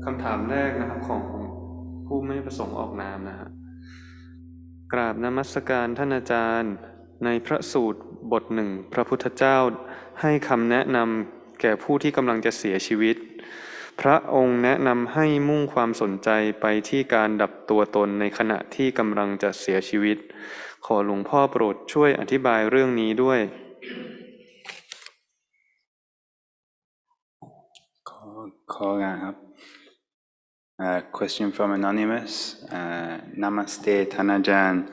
คำถามแรกนะครับของผู้ไม่ประสงค์ออกนามนะฮะกราบนมัสการท่านอาจารย์ในพระสูตรบทหนึ่งพระพุทธเจ้าให้คำแนะนำแก่ผู้ที่กำลังจะเสียชีวิตพระองค์แนะนำให้มุ่งความสนใจไปที่การดับตัวตนในขณะที่กำลังจะเสียชีวิตขอหลวงพ่อโปรดช่วยอธิบายเรื่องนี้ด้วยขอครับ Question from Anonymous. Namaste, Tanajan.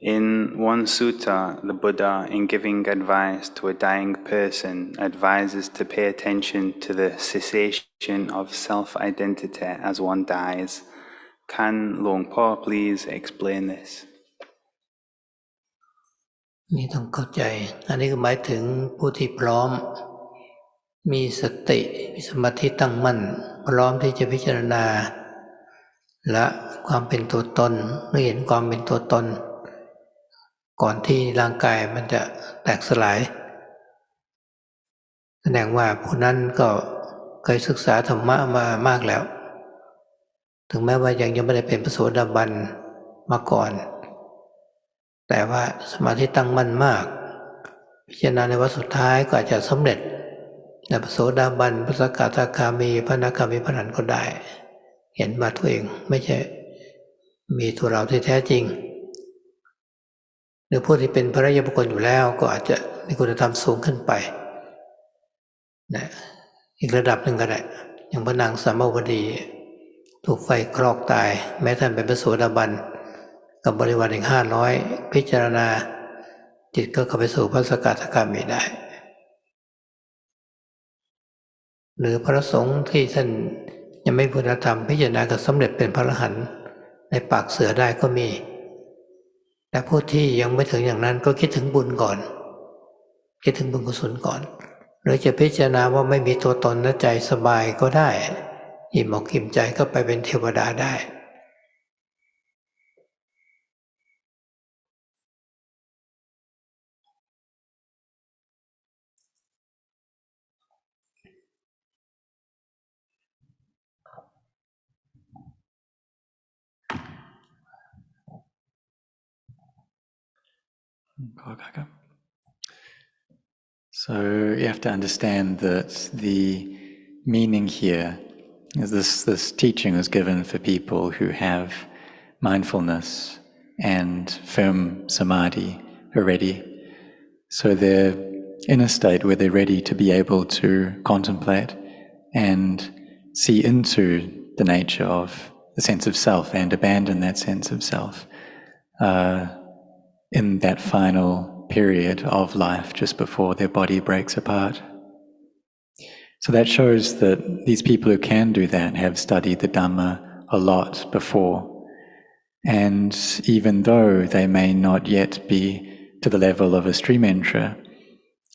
In one sutta, the Buddha, in giving advice to a dying person, advises to pay attention to the cessation of self-identity as one dies. Can Luang Po please explain this? นี่ต้องเข้าใจอันนี้ก็หมายถึงผู้ที่พร้อมมีสติมีสมาธิตั้งมั่นพร้อมที่จะพิจารณาและความเป็นตัวตนหรือเห็นความเป็นตัวตนก่อนที่ร่างกายมันจะแตกสลายแสดงว่าผู้นั้นก็เคยศึกษาธรรมะมามากแล้วถึงแม้ว่ายังไม่ได้เป็นพระโสดาบันมาก่อนแต่ว่าสมาธิตั้งมั่นมากพิจารณาในวันสุดท้ายก็อาจจะสำเร็จในพระโสดาบันพระสกทาคามีพระอนาคามีพระอรหันต์ก็ได้เห็นว่าตัวเองไม่ใช่มีตัวเราที่แท้จริงหรือผู้ที่เป็นพระอริยบุคคลอยู่แล้วก็อาจจะมีคุณธรรมสูงขึ้นไปนะอีกระดับหนึ่งก็ได้อย่างพระนางสามาวดีถูกไฟคลอกตายแม้ท่านเป็นพระโสดาบันกับบริวารอีก500พิจารณาจิตก็เข้าไปสู่พระสกทาคามีได้หรือพระสงฆ์ที่ท่านยังไม่พุทธธรรมพิจารณาก็สำเร็จเป็นพระอรหันต์ในปากเสือได้ก็มีแต่ผู้ที่ยังไม่ถึงอย่างนั้นก็คิดถึงบุญก่อนคิดถึงบุญกุศลก่อนหรือจะพิจารณาว่าไม่มีตัวตนและใจสบายก็ได้อิ่มอกอิ่มใจก็ไปเป็นเทวดาได้ So you have to understand that the meaning here is this teaching is given for people who have mindfulness and firm samadhi already. So they're in a state where they're ready to be able to contemplate and see into the nature of the sense of self and abandon that sense of self in that final period of life just before their body breaks apart. So that shows that these people who can do that have studied the Dhamma a lot before. And even though they may not yet be to the level of a stream enterer,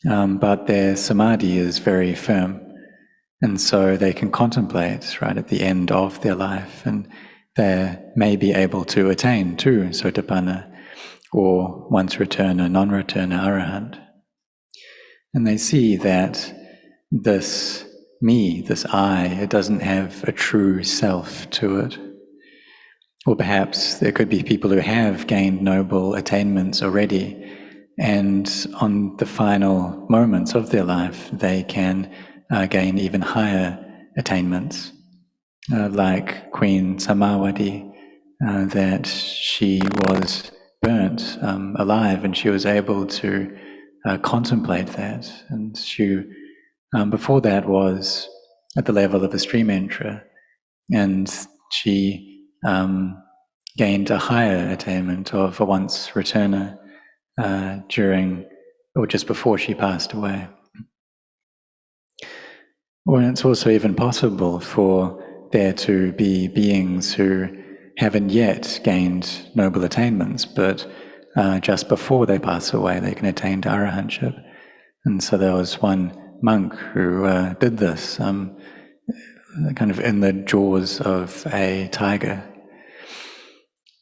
but their samadhi is very firm. And so they can contemplate right at the end of their life, and they may be able to attain to Sotapanna, or once returner, non-returner, arahant. And they see that this me, this I, it doesn't have a true self to it. Or perhaps there could be people who have gained noble attainments already, and on the final moments of their life they can gain even higher attainments, like Queen Samawati, that she was burnt alive, and she was able to contemplate that. And she, before that, was at the level of a stream enterer, and she gained a higher attainment of a once returner during or just before she passed away. Well, it's also even possible for there to be beings who haven't yet gained noble attainments, but just before they pass away they can attain to arahantship. And so there was one monk who did this, kind of in the jaws of a tiger.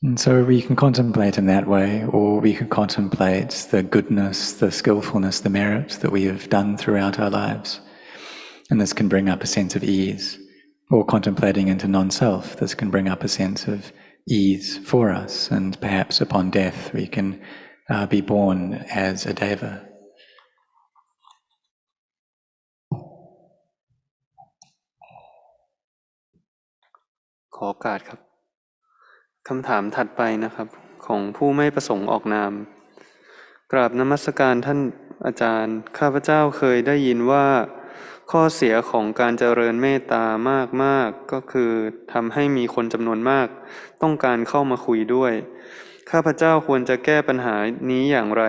And so we can contemplate in that way, or we can contemplate the goodness, the skillfulness, the merit that we have done throughout our lives. And this can bring up a sense of ease. or contemplating into non-self. This can bring up a sense of ease for us, and perhaps upon death we can be born as a deva. ขอโอกาสครับคำถามถัดไปนะครับของผู้ไม่ประสงค์ออกนามกราบนมัสการท่านอาจารย์ข้าพเจ้าเคยได้ยินว่าข้อเสียของการเจริญเมตตามากๆก็คือทำให้มีคนจำนวนมากต้องการเข้ามาคุยด้วยข้าพเจ้าควรจะแก้ปัญหานี้อย่างไร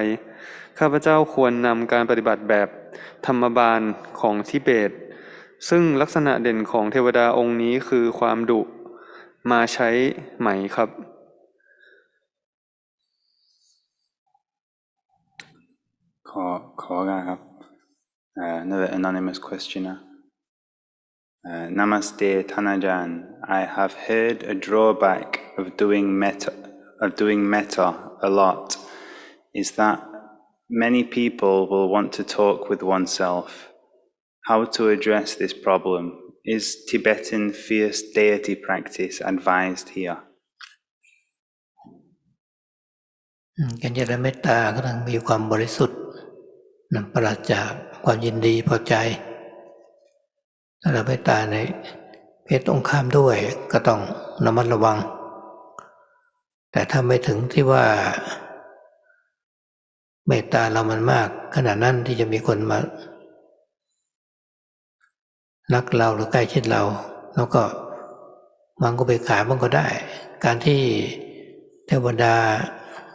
ข้าพเจ้าควรนำการปฏิบัติแบบธรรมบาลของทิเบตซึ่งลักษณะเด่นของเทวดาองค์นี้คือความดุมาใช้ไหมครับ Another anonymous questioner. Namaste, Tanajan. I have heard a drawback of doing metta a lot is that many people will want to talk with oneself. How to address this problem? Is Tibetan fierce deity practice advised here? การเจริญเมตตาก็ต้องมีความบริสุทธิ์ปราศจากความยินดีพอใจถ้าเราเมตตาในเพศตรงข้ามด้วยก็ต้องระมัดระวังแต่ถ้าไม่ถึงที่ว่าเมตตาเรามันมากขนาดนั้นที่จะมีคนมารักเราหรือใกล้ชิดเราแล้วก็มันก็ไปขายมันก็ได้การที่เทวดา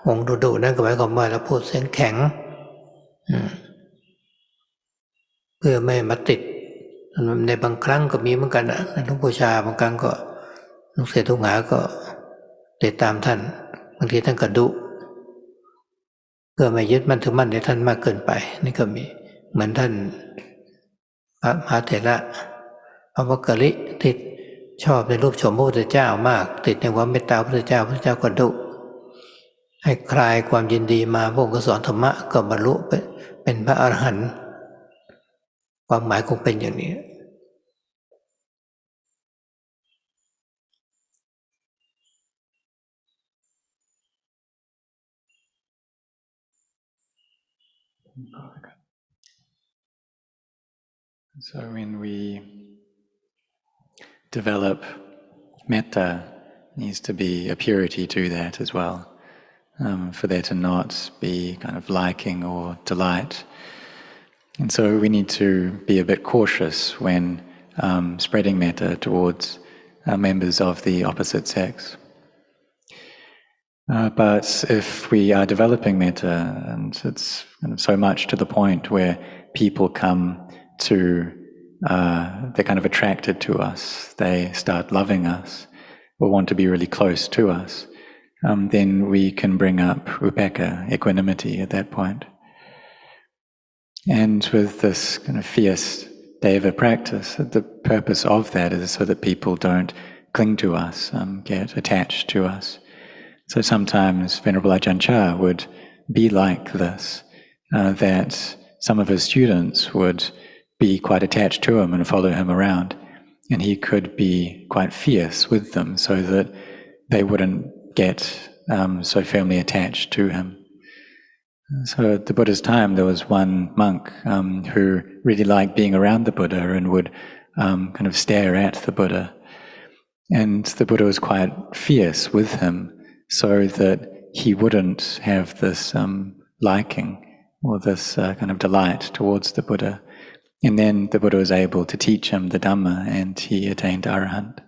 องค์ดุๆนั่นก็หมายความว่าเราพูดเสียงแข็งเพื่อไม่มาติดในบางครั้งก็มีเหมือนกันนะหลวงปู่ชาบางครั้งก็ลูกศิษย์ลูกหาก็ติดตามท่านบางทีท่านก็ดุเพื่อไม่ยึดมั่นถือมั่นในท่านมากเกินไปนี่ก็มีเหมือนท่านพระมหาเถระพระวักกลิที่ชอบในรูปชมพระพุทธเจ้ามากติดในความเมตตาพระพุทธเจ้าก็ดุให้คลายความยินดีมาพระองค์ก็สอนธรรมะก็บรรลุเป็นพระอรหันต์ความหมายคงเป็นอย่างนี้ So when we develop metta, needs to be a purity to that as well, for there to not be kind of liking or delight. And so we need to be a bit cautious when spreading metta towards members of the opposite sex. But if we are developing metta, and it's kind of so much to the point where people come to, they're kind of attracted to us, they start loving us, or want to be really close to us, then we can bring up upekkha, equanimity at that point. And with this kind of fierce deva practice, the purpose of that is so that people don't cling to us, get attached to us. So sometimes Venerable Ajahn Chah would be like this, that some of his students would be quite attached to him and follow him around, and he could be quite fierce with them so that they wouldn't get so firmly attached to him. So at the Buddha's time, there was one monk who really liked being around the Buddha and would kind of stare at the Buddha. And the Buddha was quite fierce with him so that he wouldn't have this liking or this kind of delight towards the Buddha. And then the Buddha was able to teach him the Dhamma and he attained Arahant.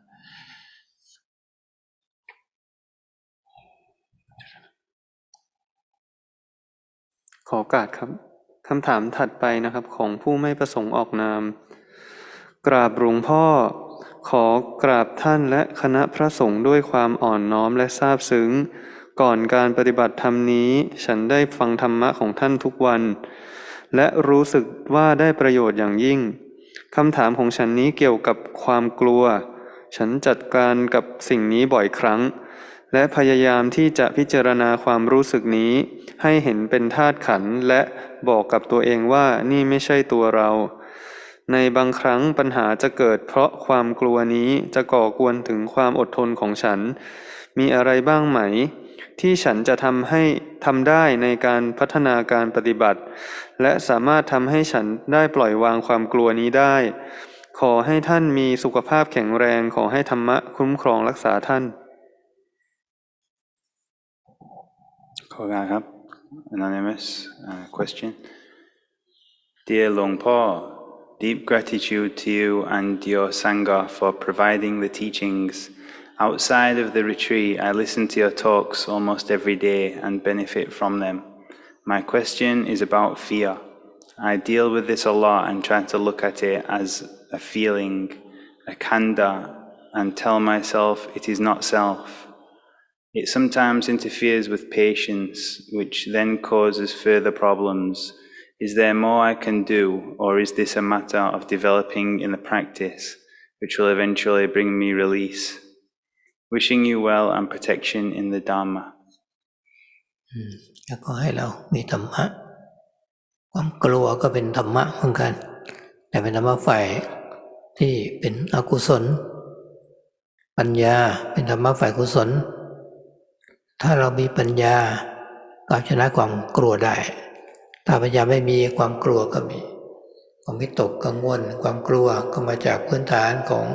ขอโอกาสครับคำถามถัดไปนะครับของผู้ไม่ประสงค์ออกนามกราบหลวงพ่อขอกราบท่านและคณะพระสงฆ์ด้วยความอ่อนน้อมและซาบซึ้งก่อนการปฏิบัติธรรมนี้ฉันได้ฟังธรรมะของท่านทุกวันและรู้สึกว่าได้ประโยชน์อย่างยิ่งคำถามของฉันนี้เกี่ยวกับความกลัวฉันจัดการกับสิ่งนี้บ่อยครั้งและพยายามที่จะพิจารณาความรู้สึกนี้ให้เห็นเป็นธาตุขันธ์และบอกกับตัวเองว่านี่ไม่ใช่ตัวเรา ในบางครั้งปัญหาจะเกิดเพราะความกลัวนี้จะก่อกวนถึงความอดทนของฉันมีอะไรบ้างไหมที่ฉันจะทำได้ในการพัฒนาการปฏิบัติและสามารถทำให้ฉันได้ปล่อยวางความกลัวนี้ได้ขอให้ท่านมีสุขภาพแข็งแรงขอให้ธรรมะคุ้มครองรักษาท่านขอการครับ Anonymous question. Dear Long Po, deep gratitude to you and your Sangha for providing the teachings. Outside of the retreat, I listen to your talks almost every day and benefit from them. My question is about fear. I deal with this a lot and try to look at it as a feeling, a khandha, and tell myself it is not self. It sometimes interferes with patience, which then causes further problems. Is there more I can do, or is this a matter of developing in the practice, which will eventually bring me release? Wishing you well and protection in the Dhamma. ก็ให้เรามีธรรมะความกลัวก็เป็นธรรมะเหมือนกันแต่เป็นธรรมะฝ่ายที่เป็นอกุศลปัญญาเป็นธรรมะฝ่ายกุศลถ้าเรามีปัญญาก็เอาชนะความกลัวได้ถ้าปัญญาไม่มีความกลัวก็มีความวิตกกังวลความกลัวก็มาจากพื้นฐานของ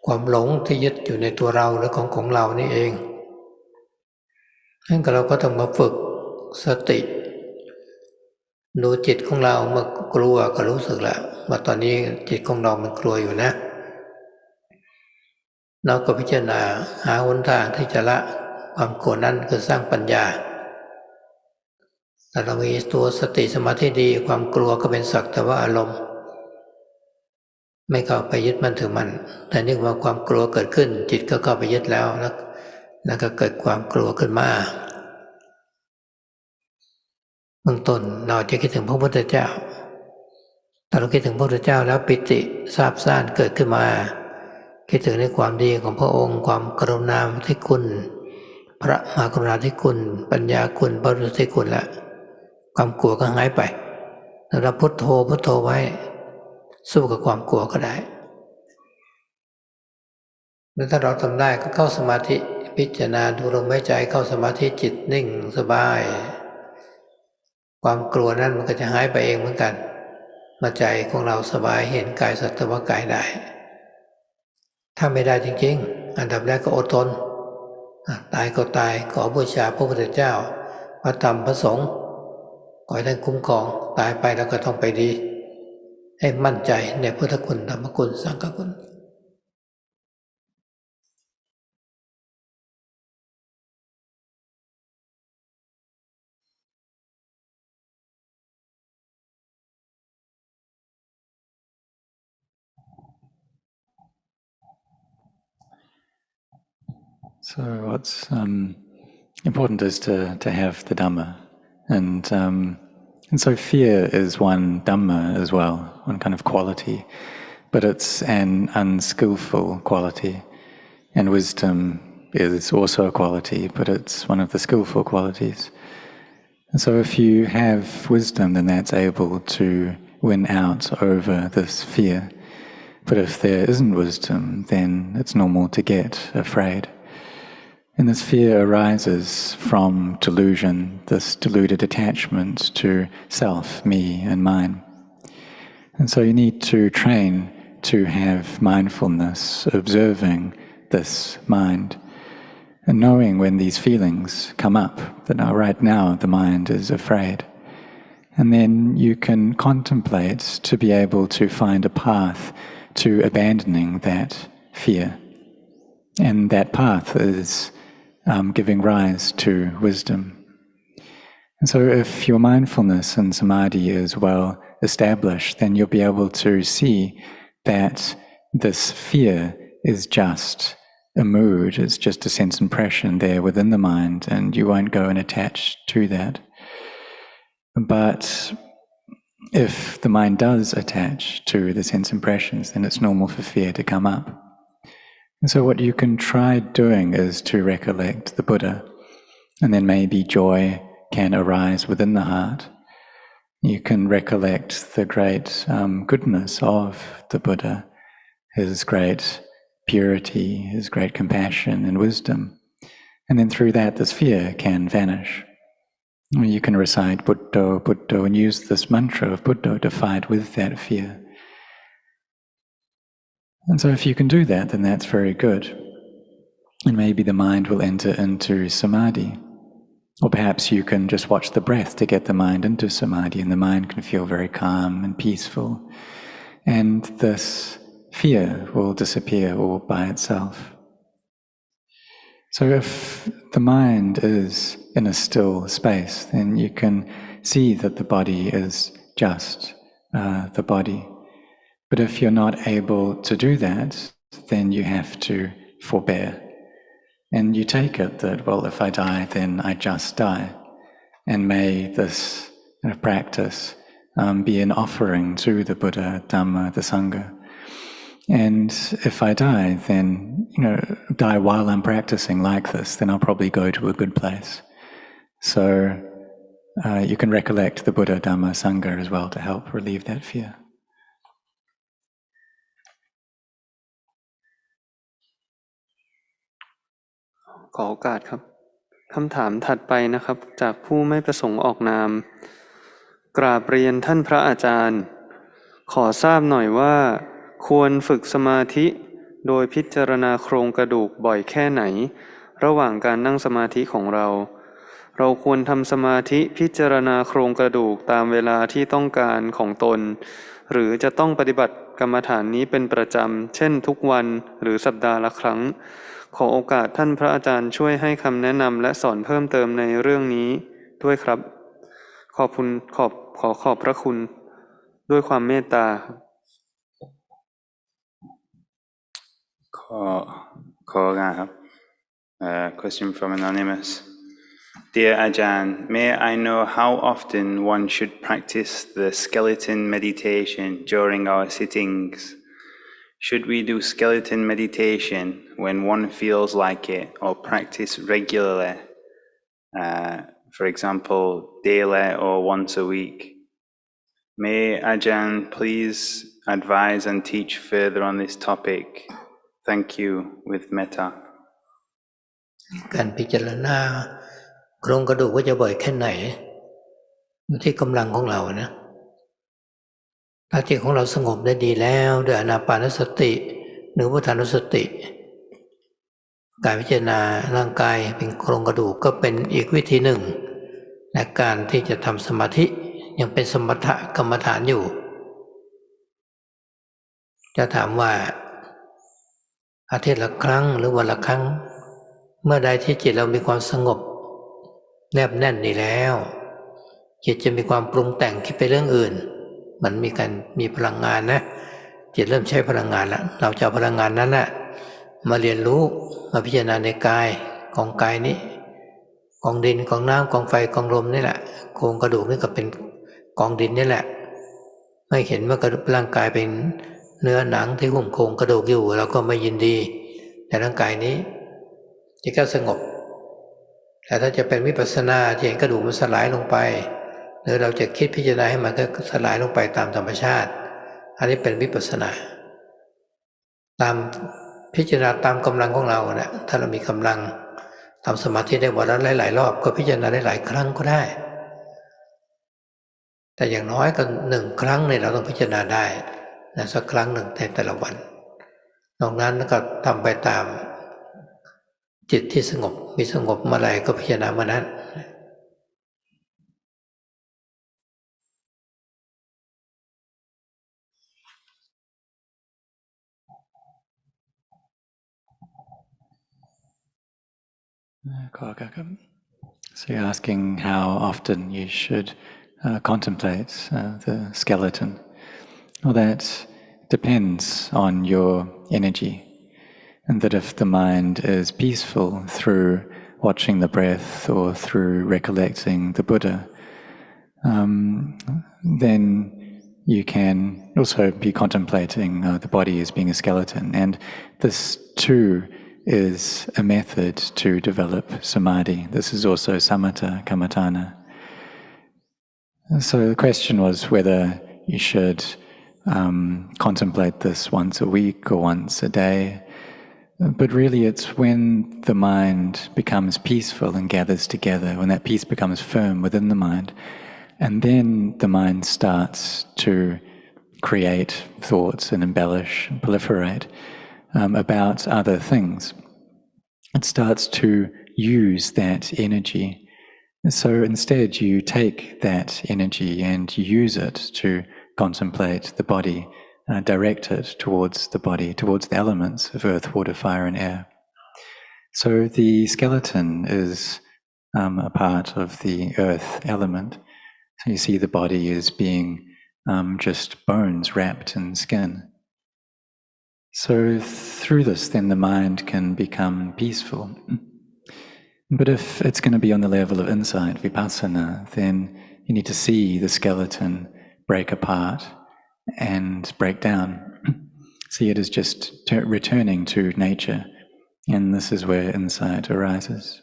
ความหลงที่ยึดอยู่ในตัวเราและของเรานี่เองงั้นเราก็ต้องมาฝึกสติดูจิตของเราเมื่อกลัวก็รู้สึกแล้วว่าตอนนี้จิตของเรามันกลัวอยู่นะเราก็พิจารณาหาหนทางที่จะละความกลัวนั้นคือสร้างปัญญาถ้าเรามีตัวสติสมาธิดีความกลัวก็เป็นสักแต่ว่าอารมณ์ไม่เข้าไปยึดมั่นถือมั่นแต่นึกว่าความกลัวเกิดขึ้นจิตก็เข้าไปยึดแล้วก็เกิดความกลัวขึ้นมาเบื้องต้นเราจะคิดถึงพระพุทธเจ้าถ้าเราคิดถึงพระพุทธเจ้าแล้วปิติซาบซ่านเกิดขึ้นมาคิดถึงในความดีของพระองค์ความกรุณาธิคุณพระมหากรุณาธิคุณปัญญาคุณบริสุทธิคุณและความกลัวก็หายไปเราพุทโธพุทโธไว้สู้กับความกลัวก็ได้แล้วถ้าเราทำได้ก็เข้าสมาธิพิจารณาดูลมหายใจเข้าสมาธิจิตนิ่งสบายความกลัวนั้นมันก็จะหายไปเองเหมือนกันมาใจของเราสบายเห็นกายสัตวกายได้ถ้าไม่ได้จริงๆอันดับแรกก็อดทนตายก็ตายขอบูชาพระพุทธเจ้าพระธรรมพระสงฆ์ขอให้ท่านคุ้มครองตายไปแล้วก็ต้องไปดีให้มั่นใจในพุทธคุณธรรมคุณสังฆคุณSo what's important is to have the Dhamma, and so fear is one Dhamma as well, one kind of quality, but it's an unskillful quality, and wisdom is also a quality, but it's one of the skillful qualities. And so if you have wisdom, then that's able to win out over this fear. But if there isn't wisdom, then it's normal to get afraid. And this fear arises from delusion, this deluded attachment to self, me, and mine. And so you need to train to have mindfulness, observing this mind, and knowing when these feelings come up, that right now the mind is afraid. And then you can contemplate to be able to find a path to abandoning that fear. And that path is giving rise to wisdom. And so if your mindfulness and samadhi is well established, then you'll be able to see that this fear is just a mood, it's just a sense impression there within the mind, and you won't go and attach to that. But if the mind does attach to the sense impressions, then it's normal for fear to come up. And so what you can try doing is to recollect the Buddha, and then maybe joy can arise within the heart. You can recollect the great goodness of the Buddha, his great purity, his great compassion and wisdom. And then through that, this fear can vanish. You can recite Buddho, Buddho, and use this mantra of Buddho to fight with that fear. And so if you can do that, then that's very good. And maybe the mind will enter into samadhi. Or perhaps you can just watch the breath to get the mind into samadhi, and the mind can feel very calm and peaceful. And this fear will disappear all by itself. So if the mind is in a still space, then you can see that the body is just the body. But if you're not able to do that, then you have to forbear. And you take it that, well, if I die, then I just die. And may this kind of practice be an offering to the Buddha, Dhamma, the Sangha. And if I die, then, die while I'm practicing like this, then I'll probably go to a good place. So you can recollect the Buddha, Dhamma, Sangha as well to help relieve that fear. ขอโอกาสครับคำถามถัดไปนะครับจากผู้ไม่ประสงค์ออกนามกราบเรียนท่านพระอาจารย์ขอทราบหน่อยว่าควรฝึกสมาธิโดยพิจารณาโครงกระดูกบ่อยแค่ไหนระหว่างการนั่งสมาธิของเราควรทำสมาธิพิจารณาโครงกระดูกตามเวลาที่ต้องการของตนหรือจะต้องปฏิบัติกรรมฐานนี้เป็นประจำเช่นทุกวันหรือสัปดาห์ละครั้งขอโอกาสท่านพระอาจารย์ช่วยให้คำแนะนำและสอนเพิ่มเติมในเรื่องนี้ด้วยครับขอบพระคุณด้วยความเมตตา Question from Anonymous. Dear Ajahn, may I know how often one should practice the skeleton meditation during our sittings? Should we do skeleton meditation when one feels like it, or practice regularly, for example, daily or once a week? May Ajahn please advise and teach further on this topic. Thank you with metta. การพิจารณาโครงกระดูกว่าจะบ่อยแค่ไหนอยู่ที่กำลังของเรานะถ้าจิตของเราสงบได้ดีแล้วด้วยอานาปานสติหรือพุทธานุสติการพิจารณาร่างกายเป็นโครงกระดูกก็เป็นอีกวิธีหนึ่งในการที่จะทำสมาธิยังเป็นสมถกรรมฐานอยู่จะถามว่าอาทิตย์ละครั้งหรือวันละครั้งเมื่อใดที่จิตเรามีความสงบแนบแน่นนี่แล้วจิตจะมีความปรุงแต่งคิดไปเรื่องอื่นมันมีพลังงานนะจิตเริ่มใช้พลังงานแล้วเราจะเอาพลังงานนั้นนะมาเรียนรู้มาพิจารณาในกายของกายนี้กองดินกองน้ำกองไฟกองลมนี่แหละโครงกระดูกนี่ก็เป็นกองดินนี่แหละไม่เห็นว่ากระดูกร่างกายเป็นเนื้อหนังที่หุ้มโครงกระดูกอยู่เราก็ไม่ยินดีแต่ร่างกายนี้จิตก็สงบแต่ถ้าจะเป็นวิปัสสนาจะเห็นกระดูกมันสลายลงไปหรือเราจะคิดพิจารณาให้มันก็สลายลงไปตามธรรมชาติอันนี้เป็นวิปัสสนาตามพิจารณาตามกำลังของเราเนี่ยถ้าเรามีกำลังทำสมาธิได้วันละหลายๆรอบก็พิจารณาได้หลายครั้งก็ได้แต่อย่างน้อยก็1 ครั้งเนี่ยเราต้องพิจารณาได้นะสักครั้งหนึ่งในแต่ละวันนอกนั้นก็ทำไปตามจิตที่สงบมีสงบเมื่อไหร่ก็พิจารณาเมื่อนั้น So you're asking how often you should contemplate the skeleton. Well, that depends on your energy, and that if the mind is peaceful through watching the breath or through recollecting the Buddha, then you can also be contemplating the body as being a skeleton. And this too is a method to develop samadhi. This is also samatha kammatthana. So the question was whether you should contemplate this once a week or once a day. But really it's when the mind becomes peaceful and gathers together, when that peace becomes firm within the mind, and then the mind starts to create thoughts and embellish and proliferate about other things. It starts to use that energy. So instead you take that energy and use it to contemplate the body, direct it towards the body, towards the elements of earth, water, fire and air. So the skeleton is a part of the earth element. So you see the body as being just bones wrapped in skin. So through this then the mind can become peaceful. But if it's going to be on the level of insight, vipassana, then you need to see the skeleton break apart and break down. See it as just returning to nature, and this is where insight arises.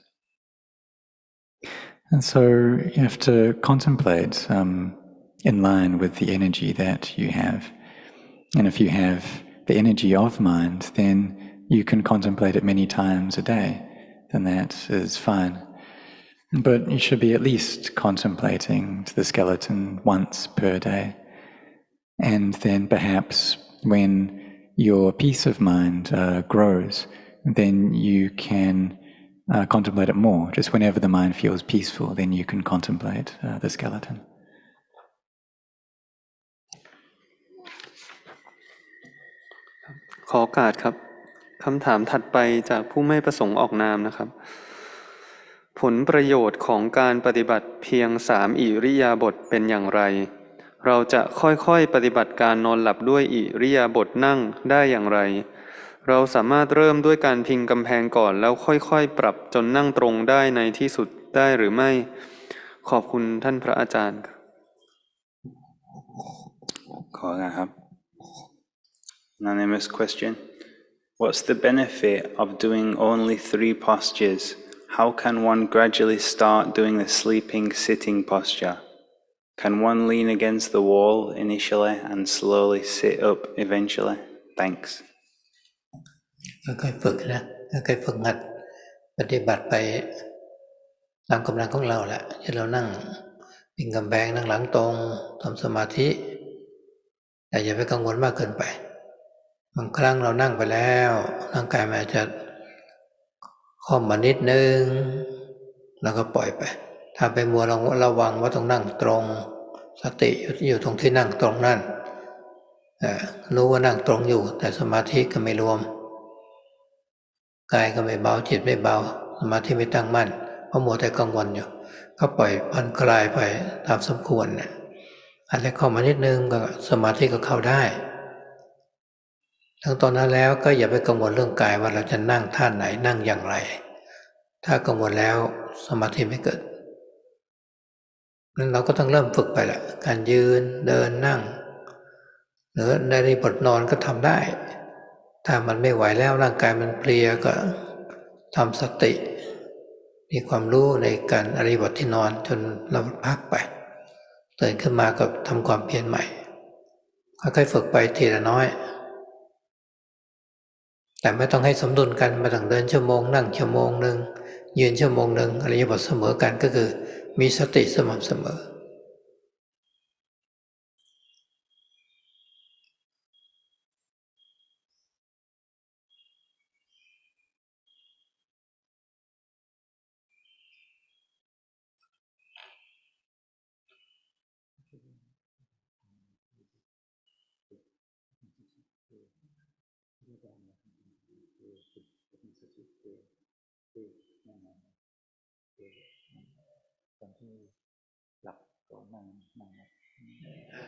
And so you have to contemplate in line with the energy that you have. And if you have the energy of mind, then you can contemplate it many times a day. Then that is fine. But you should be at least contemplating the skeleton once per day. And then perhaps when your peace of mind grows, then you can contemplate it more. Just whenever the mind feels peaceful, then you can contemplate the skeleton. ขอโอกาสครับคำถามถัดไปจากผู้ไม่ประสงค์ออกนามนะครับผลประโยชน์ของการปฏิบัติเพียง3อิริยาบถเป็นอย่างไรเราจะค่อยๆปฏิบัติการนอนหลับด้วยอิริยาบถนั่งได้อย่างไรเราสามารถเริ่มด้วยการพิงกำแพงก่อนแล้วค่อยๆปรับจนนั่งตรงได้ในที่สุดได้หรือไม่ขอบคุณท่านพระอาจารย์ขอครับ Anonymous question. What's the benefit of doing only 3 postures? How can one gradually start doing the sleeping sitting posture? Can one lean against the wall initially and slowly sit up eventually? Thanks. ค่อยๆฝึกนะค่อยๆฝึกหัดปฏิบัติไปตามกำลังของเราแหละที่เรานั่งพิงกำแพงนั่งหลังตรงทำสมาธิแต่อย่าไปกังวลมากเกินไปบางครั้งเรานั่งไปแล้วร่างกายมันอาจจะค่อมมานิดนึงแล้วก็ปล่อยไปถ้าไปมัวระวังว่าต้องนั่งตรงสติอยู่ตรงที่นั่งตรงนั่นรู้ว่านั่งตรงอยู่แต่สมาธิก็ไม่รวมกายก็ไม่เบาจิตไม่เบาสมาธิไม่ตั้งมั่นเพราะมัวแต่กังวลอยู่ก็ปล่อยผ่อนคลายไปตามสมควรนะอาจจะเข้ามานิดนึงก็สมาธิก็เข้าได้ทั้งตอนนั้นแล้วก็อย่าไปกังวลเรื่องกายว่าเราจะนั่งท่าไหนนั่งอย่างไรถ้ากังวลแล้วสมาธิไม่เกิดนั้นเราก็ต้องเริ่มฝึกไปแหละการยืนเดินนั่งหรือในบทนอนก็ทำได้ถ้ามันไม่ไหวแล้วร่างกายมันเพลียก็ทำสติมีความรู้ในการอริยบทที่นอนจนเราพักไปตื่นขึ้นมาก็ทำความเพียรใหม่ค่อยๆฝึกไปทีละน้อยแต่ไม่ต้องให้สมดุลกันไม่ต้องเดินชั่วโมงนั่งชั่วโมงนึงยืนชั่วโมงนึงอริยบทเสมอกันก็คือมีสติสม่ำเสมอ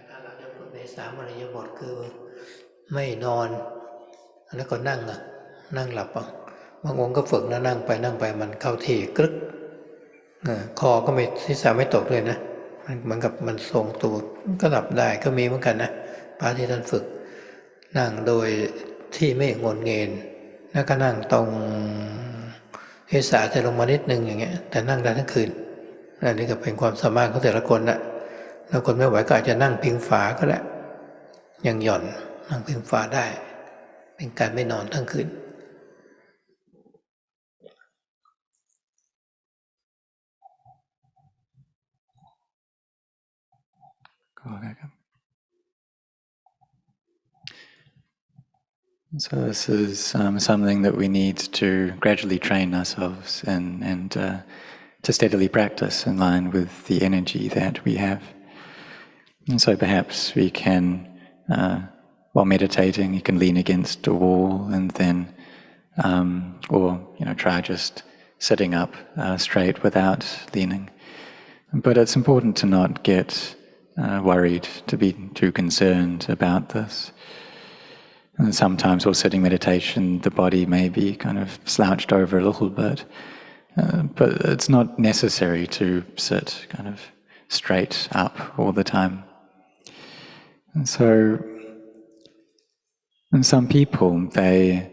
ถ้าเราจะฝึกใน3อริยบทคือไม่นอนแล้วก็นั่งหลับบางองค์ก็ฝึกนะนั่งไปมันเข้าที่กรึกคอก็ไม่ศีรษะไม่ตกเลยนะเหมือนกับมันทรงตัวก็หลับได้ก็มีเหมือนกันนะพระที่ท่านฝึกนั่งโดยที่ไม่งนเงินแล้วก็นั่งตรงศีรษะจะลงมานิดนึงอย่างเงี้ยแต่นั่งได้ทั้งคืนอันนี้ก็เป็นความสามารถของแต่ละคนนะ ถ้าคนไม่ไหวก็อาจจะนั่งพิงฝาก็ได้ยังหย่อนนั่งพิงฝาได้เป็นการไม่นอนทั้งคืนSo this is something that we need to gradually train ourselves and to steadily practice in line with the energy that we have. And so perhaps we can, while meditating, you can lean against a wall and then, or try just sitting up straight without leaning. But it's important to not get worried, to be too concerned about this. And sometimes while sitting meditation, the body may be kind of slouched over a little bit, but it's not necessary to sit kind of straight up all the time. And so, and some people, they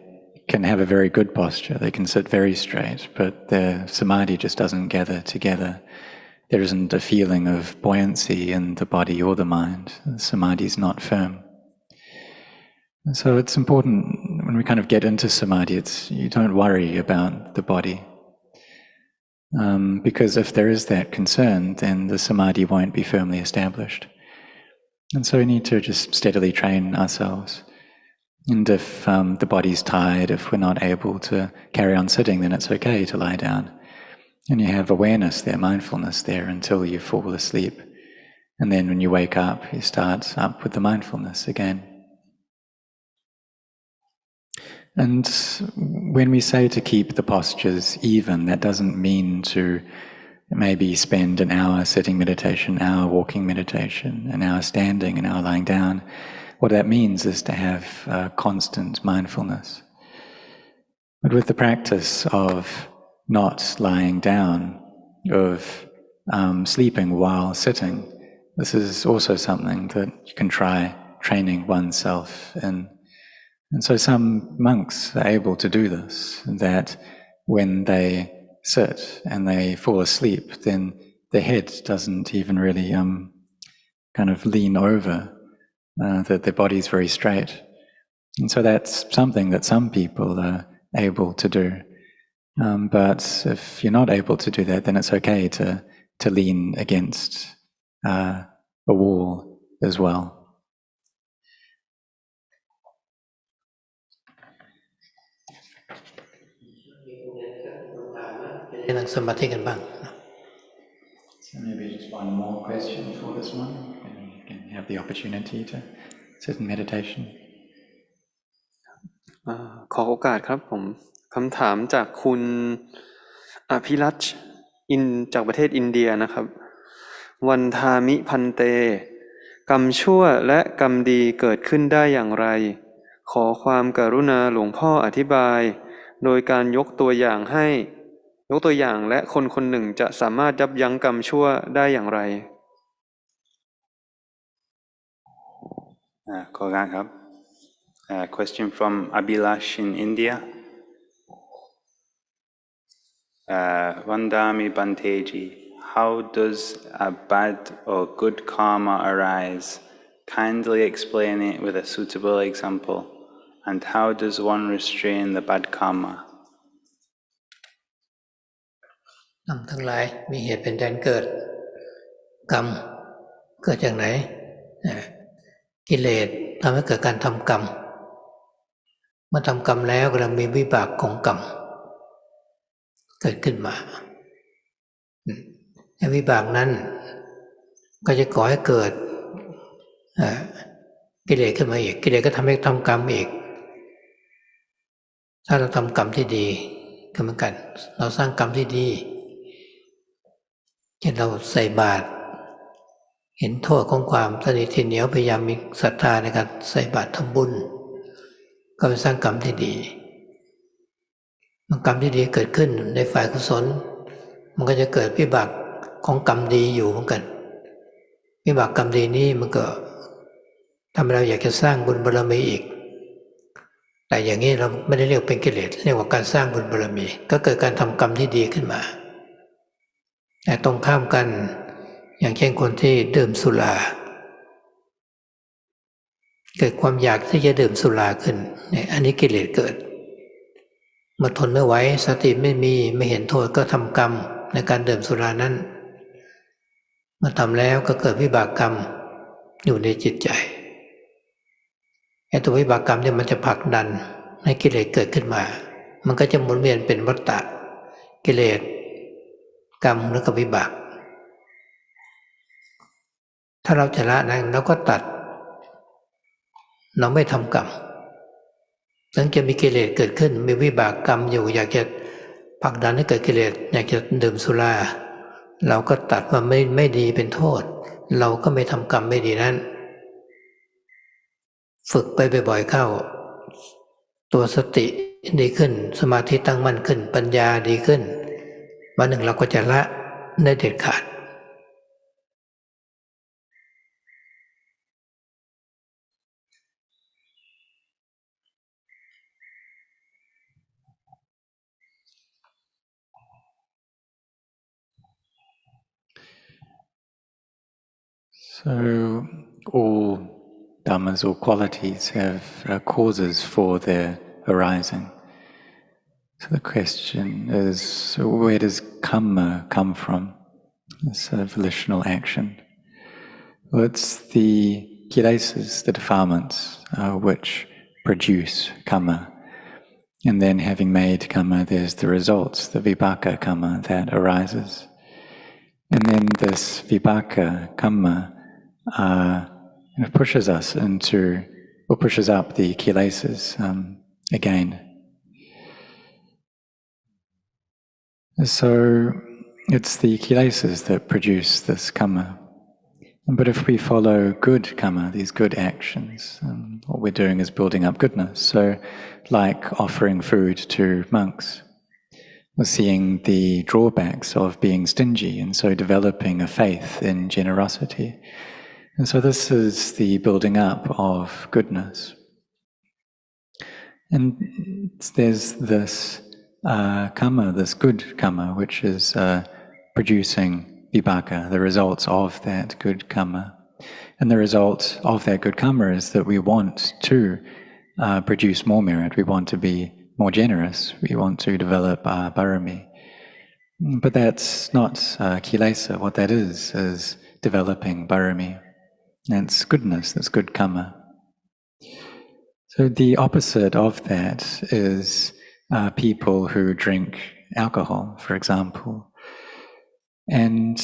can have a very good posture, they can sit very straight, but their samadhi just doesn't gather together. There isn't a feeling of buoyancy in the body or the mind. The samadhi is not firm. And so it's important when we kind of get into samadhi, you don't worry about the body. Because if there is that concern, then the samadhi won't be firmly established. And so we need to just steadily train ourselves. And if the body's tired, if we're not able to carry on sitting, then it's okay to lie down. And you have awareness there, mindfulness there until you fall asleep. And then when you wake up, you start up with the mindfulness again. And when we say to keep the postures even, that doesn't mean to maybe spend an hour sitting meditation, an hour walking meditation, an hour standing, an hour lying down. What that means is to have constant mindfulness. But with the practice of not lying down, of sleeping while sitting, this is also something that you can try training oneself in. And so some monks are able to do this, that when they sit and they fall asleep, then their head doesn't even really kind of lean over, that their body is very straight. And so that's something that some people are able to do. But if you're not able to do that, then it's okay to lean against a wall as well. นั่งสมาธิกันบ้าง So maybe just one more question for this one, and you can have the opportunity to sit in meditation. ขอโอกาสครับผมคำถามจากคุณอภิรัชจากประเทศอินเดียนะครับวันทามิพันเตกรรมชั่วและกรรมดีเกิดขึ้นได้อย่างไรขอความกรุณาหลวงพ่ออธิบายโดยการยกตัวอย่างและคนคนหนึ่งจะสามารถยับยั้งกรรมชั่วได้อย่างไรขอครับ question from Abhilash in India. Vandami Banteji, how does a bad or good karma arise? Kindly explain it with a suitable example. And how does one restrain the bad karma? กรรมทั้งหลายมีเหตุเป็นแดนเกิดกรรมเกิดจากไหนกิเลสทำให้เกิดการทำกรรมเมื่อทำกรรมแล้วก็จะมีวิบากของกรรมเกิดขึ้นมาวิบากนั้นก็จะก่อให้เกิดกิเลสขึ้นมาอีกกิเลสก็ทำให้ทำกรรมอีกถ้าเราทำกรรมที่ดีก็เหมือนกันเราสร้างกรรมที่ดีเช่นเราใส่บาตรเห็นโทษของความตนีทีเหนียวพยายามมีศรัทธาในการใส่บาตรทำบุญก็เป็นสร้างกรรมที่ดีกรรมที่ดีเกิดขึ้นในฝ่ายกุศลมันก็จะเกิดวิบากของกรรมดีอยู่เหมือนกันวิบากกรรมดีนี้มันก็ทำให้เราอยากจะสร้างบุญบารมีอีกแต่อย่างนี้เราไม่ได้เรียกเป็นกิเลสเรียกว่าการสร้างบุญบารมีก็เกิดการทำกรรมที่ดีขึ้นมาแต่ตรงข้ามกัน อย่างเช่นคนที่ดื่มสุราเกิดความอยากที่จะดื่มสุราขึ้นเนี่ยอันนี้กิเลสเกิดเมื่อทนไม่ไหวสติไม่มีไม่เห็นโทษก็ทำกรรมในการดื่มสุรานั้นเมื่อทำแล้วก็เกิดวิบากกรรมอยู่ในจิตใจไอ้ตัววิบากกรรมเนี่ยมันจะผลักดันให้กิเลสเกิดขึ้นมามันก็จะหมุนเวียนเป็นวัฏฏะกิเลสกรรมแล้วก็วิบากถ้าเราจะละนั้นเราก็ตัดเราไม่ทำกรรมถึงจะมีกิเลสเกิดขึ้นมีวิบากกรรมอยู่อยากจะผลักดันให้เกิดกิเลสอยากจะดื่มสุราเราก็ตัดว่าไม่ดีเป็นโทษเราก็ไม่ทำกรรมไม่ดีนั้นฝึกไปบ่อยๆเข้าตัวสติดีขึ้นสมาธิตั้งมั่นขึ้นปัญญาดีขึ้นวันหนึ่งเราก็จะละได้เด็ดขาดSo all dhammas or qualities have causes for their arising. So the question is, where does karma come from? This volitional action. Well, it's the kilesas, the defilements, which produce karma. And then having made karma, there's the results, the vipaka karma that arises. And then this vipaka karma pushes us into, or pushes up the kilesas again. So it's the kilesas that produce this karma. But if we follow good karma, these good actions, what we're doing is building up goodness. So like offering food to monks, we're seeing the drawbacks of being stingy and so developing a faith in generosity. And so this is the building up of goodness. And there's this karma, this good karma, which is producing vipaka, the results of that good karma. And the result of that good karma is that we want to produce more merit, we want to be more generous, we want to develop parami. But that's not kilesa. What that is developing parami. That's goodness, that's good karma. So the opposite of that is people who drink alcohol, for example. And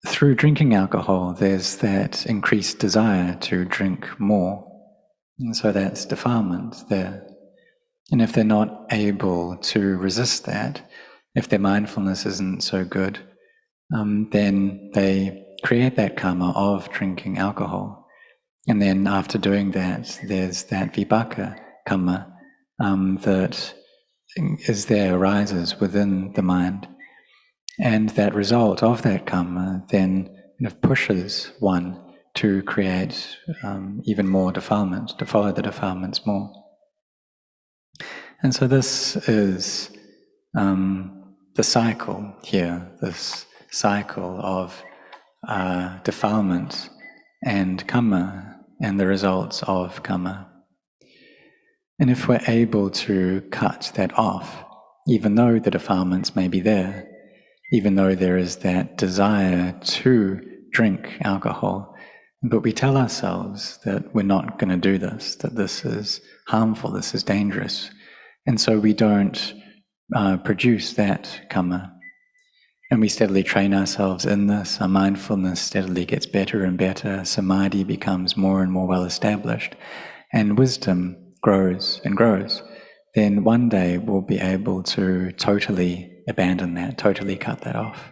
through drinking alcohol, there's that increased desire to drink more. And so that's defilement there. And if they're not able to resist that, if their mindfulness isn't so good, then they create that karma of drinking alcohol. And then after doing that, there's that vipaka karma that is there, arises within the mind. And that result of that karma then pushes one to create even more defilements, to follow the defilements more. And so this is the cycle here, this cycle of defilement and karma and the results of karma. And if we're able to cut that off, even though the defilements may be there, even though there is that desire to drink alcohol, but we tell ourselves that we're not going to do this, that this is harmful, this is dangerous, and so we don't produce that karma. And we steadily train ourselves in this, our mindfulness steadily gets better and better, samadhi becomes more and more well established, and wisdom grows and grows. Then one day we'll be able to totally abandon that, totally cut that off.